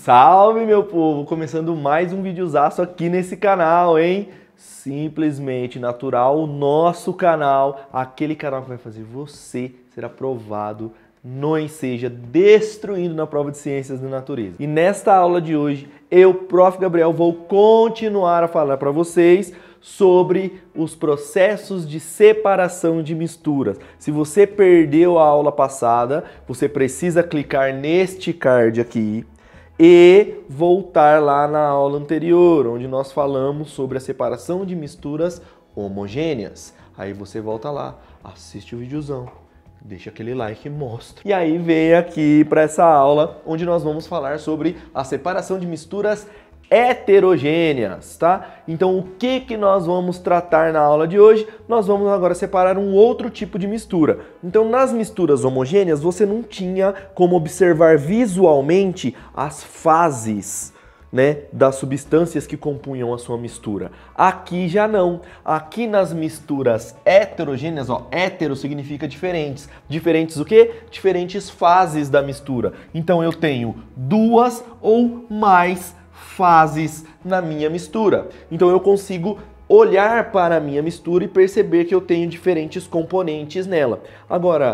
Salve, meu povo! Começando mais um videozaço aqui nesse canal, hein? Simplesmente natural, o nosso canal, aquele canal que vai fazer você ser aprovado no Enseja, destruindo na prova de Ciências da Natureza. E nesta aula de hoje, eu, Prof. Gabriel, vou continuar a falar para vocês sobre os processos de separação de misturas. Se você perdeu a aula passada, você precisa clicar neste card aqui e voltar lá na aula anterior, onde nós falamos sobre a separação de misturas homogêneas. Aí você volta lá, assiste o videozão, deixa aquele like e mostra. E aí vem aqui para essa aula, onde nós vamos falar sobre a separação de misturas heterogêneas, tá? Então o que nós vamos tratar na aula de hoje? Nós vamos agora separar um outro tipo de mistura. Então nas misturas homogêneas você não tinha como observar visualmente as fases, né, das substâncias que compunham a sua mistura. Aqui já não. Aqui nas misturas heterogêneas, ó, hétero significa diferentes. Diferentes o quê? Diferentes fases da mistura. Então eu tenho duas ou mais fases na minha mistura. Então eu consigo olhar para a minha mistura e perceber que eu tenho diferentes componentes nela. Agora,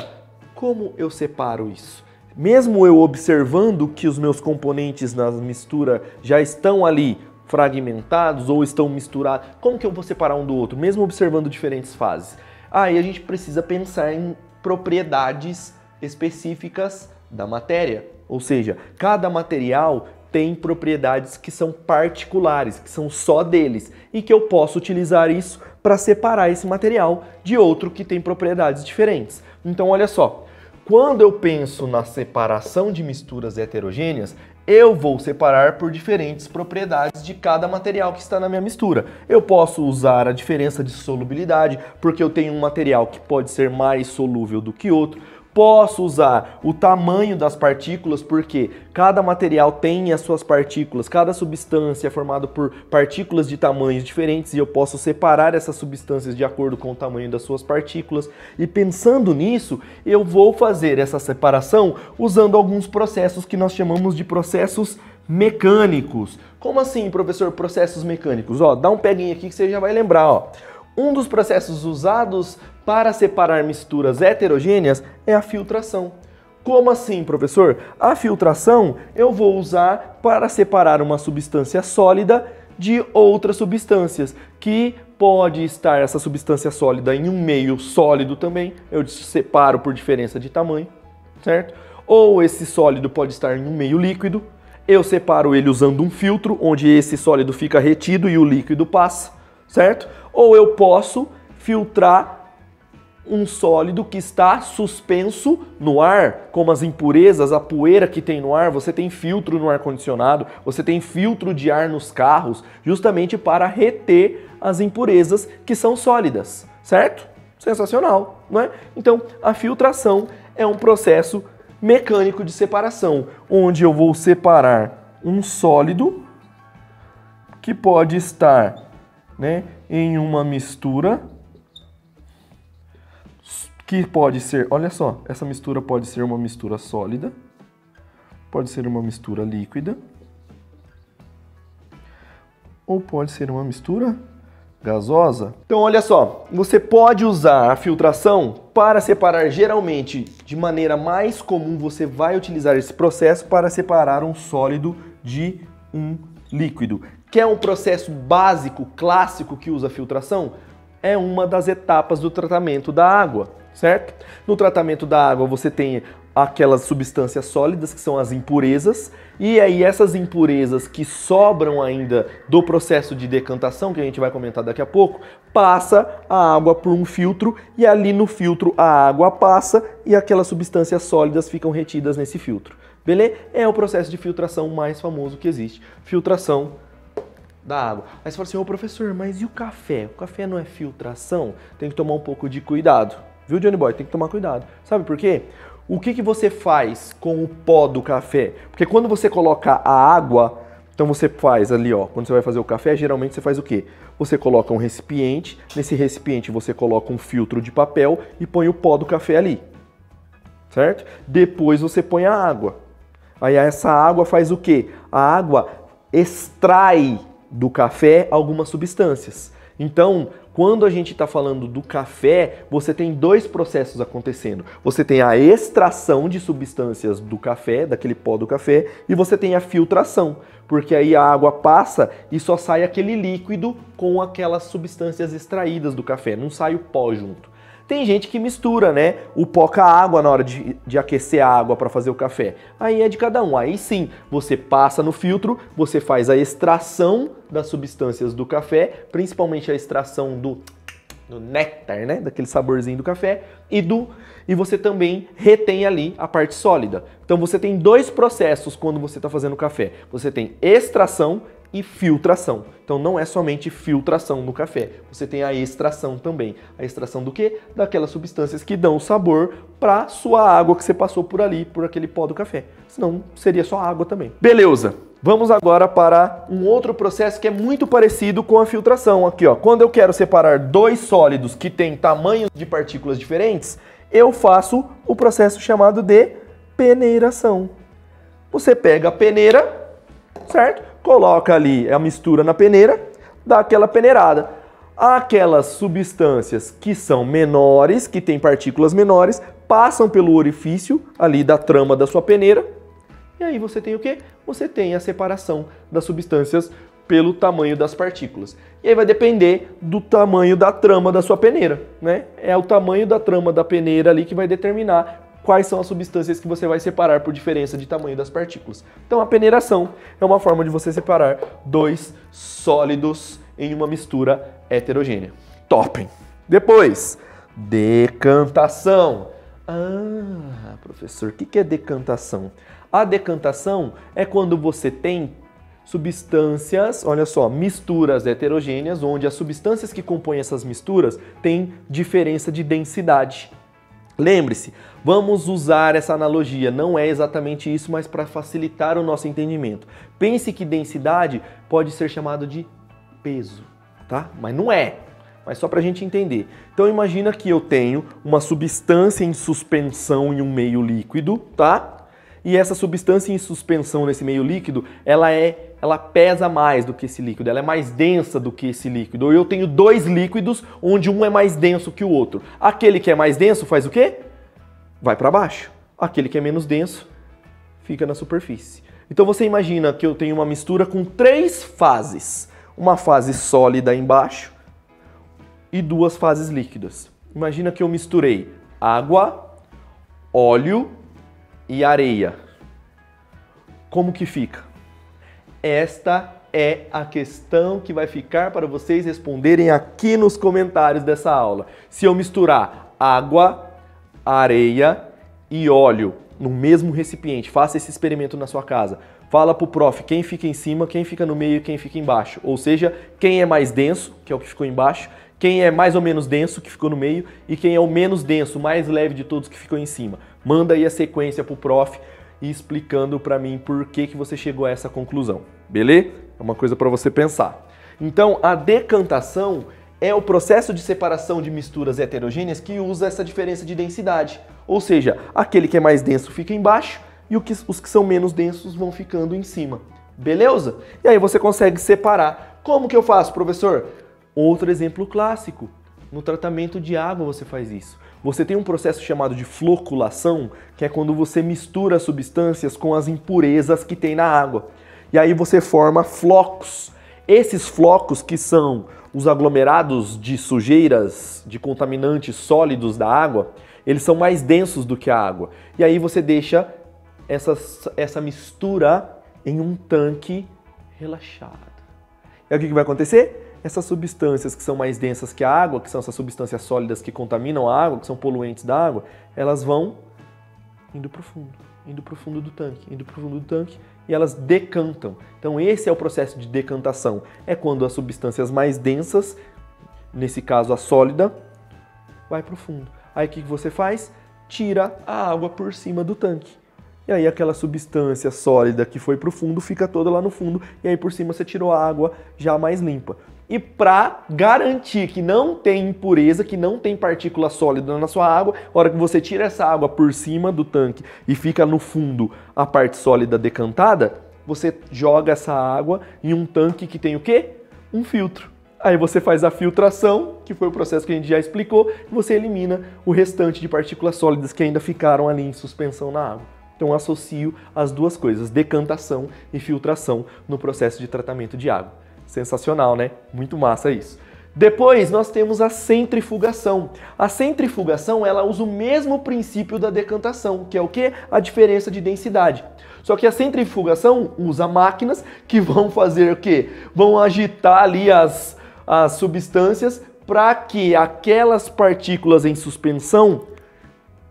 como eu separo isso? Mesmo eu observando que os meus componentes na mistura já estão ali fragmentados ou estão misturados, como que eu vou separar um do outro, mesmo observando diferentes fases? Aí a gente precisa pensar em propriedades específicas da matéria. Ou seja, cada material tem propriedades que são particulares, que são só deles, e que eu posso utilizar isso para separar esse material de outro que tem propriedades diferentes. Então olha só, quando eu penso na separação de misturas heterogêneas, eu vou separar por diferentes propriedades de cada material que está na minha mistura. Eu posso usar a diferença de solubilidade, porque eu tenho um material que pode ser mais solúvel do que outro. Posso usar o tamanho das partículas, porque cada material tem as suas partículas, cada substância é formada por partículas de tamanhos diferentes e eu posso separar essas substâncias de acordo com o tamanho das suas partículas. E pensando nisso, eu vou fazer essa separação usando alguns processos que nós chamamos de processos mecânicos. Como assim, professor, processos mecânicos? Ó, dá um peguinho aqui que você já vai lembrar, ó. Um dos processos usados para separar misturas heterogêneas é a filtração. Como assim, professor? A filtração eu vou usar para separar uma substância sólida de outras substâncias, que pode estar essa substância sólida em um meio sólido também, eu separo por diferença de tamanho, certo? Ou esse sólido pode estar em um meio líquido, eu separo ele usando um filtro, onde esse sólido fica retido e o líquido passa, certo? Ou eu posso filtrar um sólido que está suspenso no ar, como as impurezas, a poeira que tem no ar. Você tem filtro no ar-condicionado, você tem filtro de ar nos carros, justamente para reter as impurezas que são sólidas, certo? Sensacional, não é? Então, a filtração é um processo mecânico de separação, onde eu vou separar um sólido que pode estar, né, em uma mistura que pode ser, olha só, essa mistura pode ser uma mistura sólida, pode ser uma mistura líquida, ou pode ser uma mistura gasosa. Então olha só, você pode usar a filtração para separar, geralmente, de maneira mais comum, você vai utilizar esse processo para separar um sólido de um líquido. Que é um processo básico, clássico que usa a filtração? É uma das etapas do tratamento da água, certo? No tratamento da água você tem aquelas substâncias sólidas que são as impurezas, e aí essas impurezas que sobram ainda do processo de decantação, que a gente vai comentar daqui a pouco, passa a água por um filtro e ali no filtro a água passa e aquelas substâncias sólidas ficam retidas nesse filtro, beleza? É o processo de filtração mais famoso que existe, filtração da água. Aí você fala assim, ô professor, mas e o café? O café não é filtração? Tem que tomar um pouco de cuidado. Viu, Johnny Boy? Tem que tomar cuidado. Sabe por quê? O que você faz com o pó do café? Porque quando você coloca a água, então você faz ali, ó, quando você vai fazer o café, geralmente você faz o quê? Você coloca um recipiente, nesse recipiente você coloca um filtro de papel e põe o pó do café ali, certo? Depois você põe a água. Aí essa água faz o quê? A água extrai do café algumas substâncias. Então, quando a gente está falando do café, você tem dois processos acontecendo. Você tem a extração de substâncias do café, daquele pó do café, e você tem a filtração, porque aí a água passa e só sai aquele líquido com aquelas substâncias extraídas do café, não sai o pó junto. Tem gente que mistura, né, o pó com a água na hora de aquecer a água para fazer o café. Aí é de cada um. Aí sim, você passa no filtro, você faz a extração das substâncias do café, principalmente a extração do néctar, né, daquele saborzinho do café, e você também retém ali a parte sólida. Então você tem dois processos quando você está fazendo café. Você tem extração e filtração. Então não é somente filtração no café, você tem a extração também. A extração do quê? Daquelas substâncias que dão sabor para sua água que você passou por ali, por aquele pó do café. Senão seria só água também. Beleza! Vamos agora para um outro processo que é muito parecido com a filtração. Aqui, ó, quando eu quero separar dois sólidos que têm tamanhos de partículas diferentes, eu faço o processo chamado de peneiração. Você pega a peneira, certo? Coloca ali a mistura na peneira, dá aquela peneirada. Aquelas substâncias que são menores, que têm partículas menores, passam pelo orifício ali da trama da sua peneira. E aí você tem o quê? Você tem a separação das substâncias pelo tamanho das partículas. E aí vai depender do tamanho da trama da sua peneira, né? É o tamanho da trama da peneira ali que vai determinar quais são as substâncias que você vai separar por diferença de tamanho das partículas. Então a peneiração é uma forma de você separar dois sólidos em uma mistura heterogênea. Top! Depois, decantação. Ah, professor, o que é decantação? A decantação é quando você tem substâncias, olha só, misturas heterogêneas, onde as substâncias que compõem essas misturas têm diferença de densidade. Lembre-se, vamos usar essa analogia, não é exatamente isso, mas para facilitar o nosso entendimento. Pense que densidade pode ser chamado de peso, tá? Mas não é, mas só para a gente entender. Então imagina que eu tenho uma substância em suspensão em um meio líquido, tá? E essa substância em suspensão nesse meio líquido, ela pesa mais do que esse líquido, ela é mais densa do que esse líquido. Ou eu tenho dois líquidos onde um é mais denso que o outro. Aquele que é mais denso faz o quê? Vai para baixo. Aquele que é menos denso fica na superfície. Então você imagina que eu tenho uma mistura com três fases. Uma fase sólida embaixo e duas fases líquidas. Imagina que eu misturei água, óleo e areia. Como que fica? Esta é a questão que vai ficar para vocês responderem aqui nos comentários dessa aula. Se eu misturar água, areia e óleo no mesmo recipiente, faça esse experimento na sua casa. Fala pro prof quem fica em cima, quem fica no meio e quem fica embaixo. Ou seja, quem é mais denso, que é o que ficou embaixo, quem é mais ou menos denso, que ficou no meio, e quem é o menos denso, mais leve de todos, que ficou em cima. Manda aí a sequência pro prof e explicando para mim por que você chegou a essa conclusão. Beleza? É uma coisa para você pensar. Então, a decantação é o processo de separação de misturas heterogêneas que usa essa diferença de densidade. Ou seja, aquele que é mais denso fica embaixo e os que são menos densos vão ficando em cima. Beleza? E aí você consegue separar. Como que eu faço, professor? Outro exemplo clássico. No tratamento de água você faz isso. Você tem um processo chamado de floculação, que é quando você mistura substâncias com as impurezas que tem na água. E aí você forma flocos. Esses flocos, que são os aglomerados de sujeiras, de contaminantes sólidos da água, eles são mais densos do que a água. E aí você deixa essa mistura em um tanque relaxado. E aí o que vai acontecer? Essas substâncias que são mais densas que a água, que são essas substâncias sólidas que contaminam a água, que são poluentes da água, elas vão indo para o fundo do tanque, e elas decantam. Então esse é o processo de decantação. É quando as substâncias mais densas, nesse caso a sólida, vai para o fundo. Aí o que você faz? Tira a água por cima do tanque. E aí aquela substância sólida que foi para o fundo fica toda lá no fundo, e aí por cima você tirou a água já mais limpa. E para garantir que não tem impureza, que não tem partícula sólida na sua água, a hora que você tira essa água por cima do tanque e fica no fundo a parte sólida decantada, você joga essa água em um tanque que tem o quê? Um filtro. Aí você faz a filtração, que foi o processo que a gente já explicou, e você elimina o restante de partículas sólidas que ainda ficaram ali em suspensão na água. Então associo as duas coisas, decantação e filtração no processo de tratamento de água. Sensacional, né? Muito massa isso. Depois nós temos a centrifugação. A centrifugação, ela usa o mesmo princípio da decantação, que é o quê? A diferença de densidade. Só que a centrifugação usa máquinas que vão fazer o quê? Vão agitar ali as substâncias para que aquelas partículas em suspensão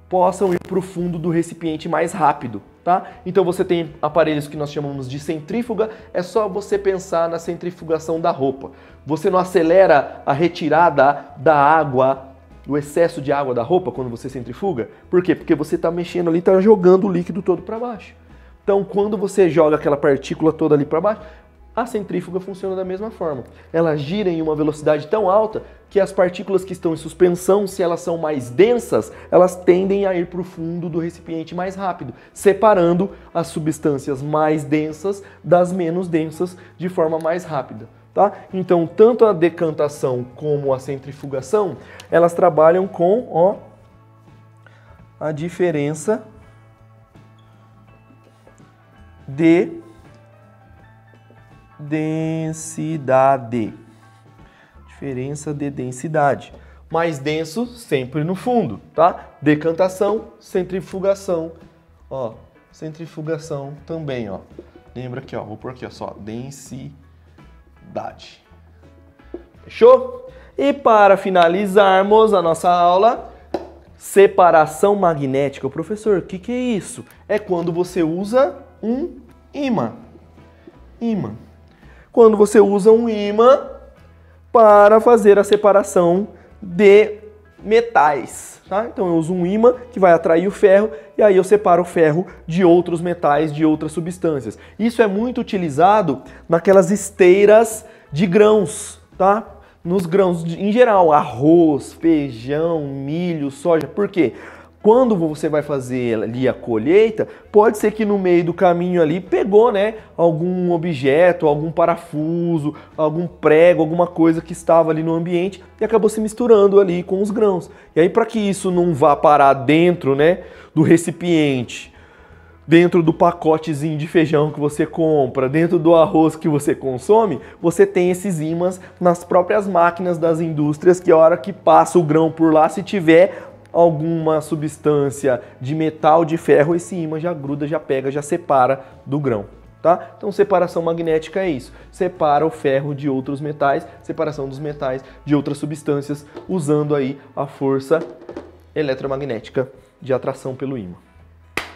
possam ir para o fundo do recipiente mais rápido, tá? Então você tem aparelhos que nós chamamos de centrífuga, é só você pensar na centrifugação da roupa. Você não acelera a retirada da água, do excesso de água da roupa quando você centrifuga? Por quê? Porque você está mexendo ali, está jogando o líquido todo para baixo. Então quando você joga aquela partícula toda ali para baixo, a centrífuga funciona da mesma forma. Ela gira em uma velocidade tão alta que as partículas que estão em suspensão, se elas são mais densas, elas tendem a ir para o fundo do recipiente mais rápido, separando as substâncias mais densas das menos densas de forma mais rápida. Tá? Então, tanto a decantação como a centrifugação, elas trabalham com, ó, a diferença de densidade. Diferença de densidade. Mais denso sempre no fundo, tá? Decantação, centrifugação. Ó, centrifugação também, ó. Lembra aqui, ó, vou pôr aqui, ó, só densidade. Fechou? E para finalizarmos a nossa aula, separação magnética. Professor, o que é isso? É quando você usa um ímã. Ímã. Quando você usa um ímã para fazer a separação de metais, tá? Então eu uso um ímã que vai atrair o ferro e aí eu separo o ferro de outros metais, de outras substâncias. Isso é muito utilizado naquelas esteiras de grãos, tá? Nos grãos em geral, arroz, feijão, milho, soja. Por quê? Quando você vai fazer ali a colheita, pode ser que no meio do caminho ali pegou, né, algum objeto, algum parafuso, algum prego, alguma coisa que estava ali no ambiente e acabou se misturando ali com os grãos. E aí, para que isso não vá parar dentro, né, do recipiente, dentro do pacotezinho de feijão que você compra, dentro do arroz que você consome, você tem esses ímãs nas próprias máquinas das indústrias que a hora que passa o grão por lá, se tiver alguma substância de metal, de ferro, esse ímã já gruda, já pega, já separa do grão, tá? Então separação magnética é isso, separa o ferro de outros metais, separação dos metais de outras substâncias, usando aí a força eletromagnética de atração pelo ímã.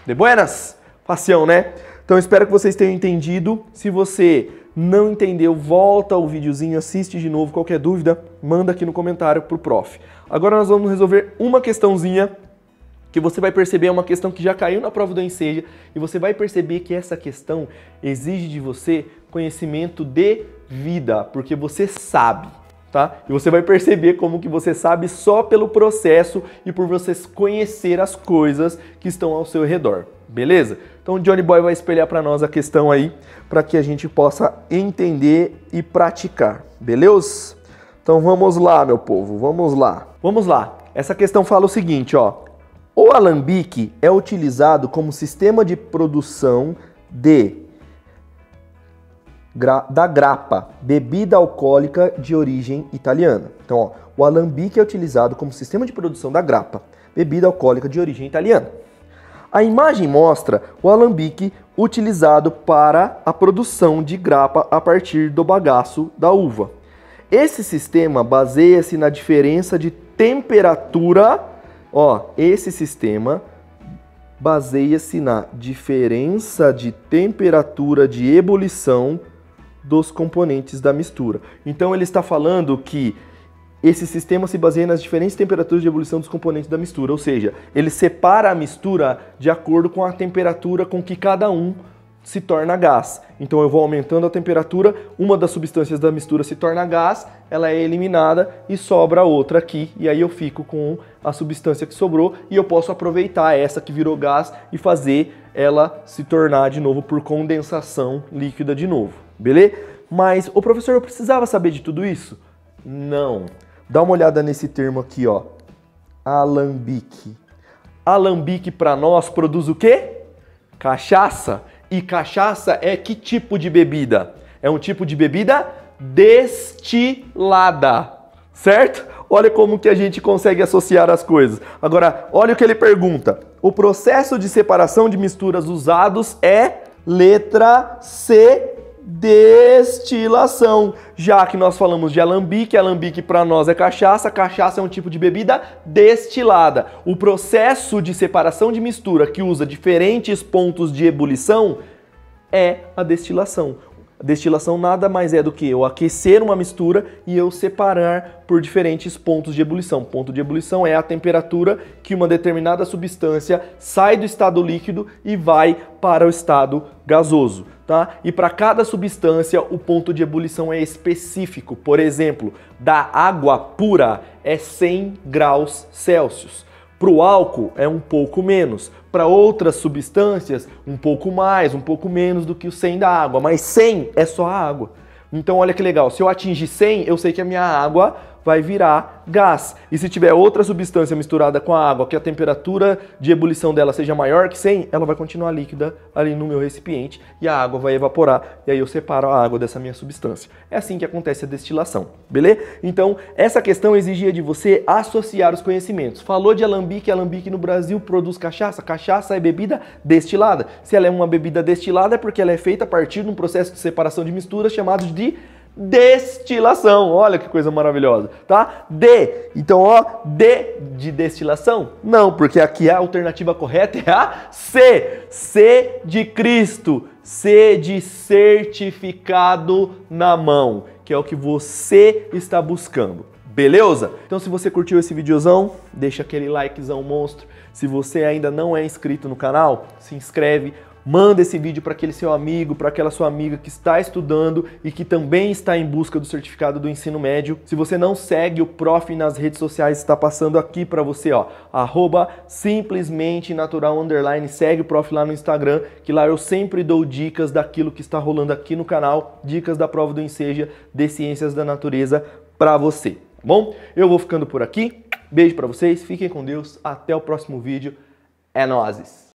De buenas? Facião, né? Então espero que vocês tenham entendido. Se você não entendeu, volta o videozinho, assiste de novo. Qualquer dúvida, manda aqui no comentário pro prof. Agora nós vamos resolver uma questãozinha que você vai perceber, é uma questão que já caiu na prova do Enseja, e você vai perceber que essa questão exige de você conhecimento de vida, porque você sabe, tá? E você vai perceber como que você sabe só pelo processo e por você conhecer as coisas que estão ao seu redor, beleza? Então o Johnny Boy vai espelhar para nós a questão aí, para que a gente possa entender e praticar, beleza? Então vamos lá, meu povo, vamos lá. Vamos lá. Essa questão fala o seguinte, ó. O alambique é utilizado como sistema de produção da grappa, bebida alcoólica de origem italiana. Então, ó, o alambique é utilizado como sistema de produção da grappa, bebida alcoólica de origem italiana. A imagem mostra o alambique utilizado para a produção de grappa a partir do bagaço da uva. Esse sistema baseia-se na diferença de temperatura. Ó, esse sistema baseia-se na diferença de temperatura de ebulição dos componentes da mistura. Então ele está falando que esse sistema se baseia nas diferentes temperaturas de ebulição dos componentes da mistura, ou seja, ele separa a mistura de acordo com a temperatura com que cada um se torna gás. Então eu vou aumentando a temperatura, uma das substâncias da mistura se torna gás, ela é eliminada e sobra outra aqui, e aí eu fico com a substância que sobrou e eu posso aproveitar essa que virou gás e fazer ela se tornar de novo por condensação líquida de novo, beleza? Mas, ô professor, eu precisava saber de tudo isso? Não. Dá uma olhada nesse termo aqui, ó. Alambique. Alambique para nós produz o quê? Cachaça. E cachaça é que tipo de bebida? É um tipo de bebida destilada, certo? Olha como que a gente consegue associar as coisas. Agora, olha o que ele pergunta. O processo de separação de misturas usados é letra C, destilação. Já que nós falamos de alambique, alambique para nós é cachaça, cachaça é um tipo de bebida destilada. O processo de separação de mistura que usa diferentes pontos de ebulição é a destilação. A destilação nada mais é do que eu aquecer uma mistura e eu separar por diferentes pontos de ebulição. Ponto de ebulição é a temperatura que uma determinada substância sai do estado líquido e vai para o estado gasoso, tá? E para cada substância o ponto de ebulição é específico. Por exemplo, da água pura é 100 graus Celsius. Para o álcool é um pouco menos. Para outras substâncias, um pouco mais, um pouco menos do que o 100 da água. Mas 100 é só a água. Então olha que legal, se eu atingir 100, eu sei que a minha água vai virar gás. E se tiver outra substância misturada com a água, que a temperatura de ebulição dela seja maior que 100, ela vai continuar líquida ali no meu recipiente e a água vai evaporar. E aí eu separo a água dessa minha substância. É assim que acontece a destilação, beleza? Então, essa questão exigia de você associar os conhecimentos. Falou de alambique, alambique no Brasil produz cachaça. Cachaça é bebida destilada. Se ela é uma bebida destilada é porque ela é feita a partir de um processo de separação de misturas chamado de destilação. Olha que coisa maravilhosa, tá? Então, ó, de destilação? Não, porque aqui a alternativa correta é a C. C de Cristo. C de certificado na mão, que é o que você está buscando. Beleza? Então, se você curtiu esse videozão, deixa aquele likezão monstro. Se você ainda não é inscrito no canal, se inscreve. Manda esse vídeo para aquele seu amigo, para aquela sua amiga que está estudando e que também está em busca do certificado do ensino médio. Se você não segue o Prof nas redes sociais, está passando aqui para você, ó, @simplesmente_natural_, segue o Prof lá no Instagram, que lá eu sempre dou dicas daquilo que está rolando aqui no canal, dicas da prova do Enseja de Ciências da Natureza para você, tá bom? Eu vou ficando por aqui, beijo para vocês, fiquem com Deus, até o próximo vídeo, é nóis!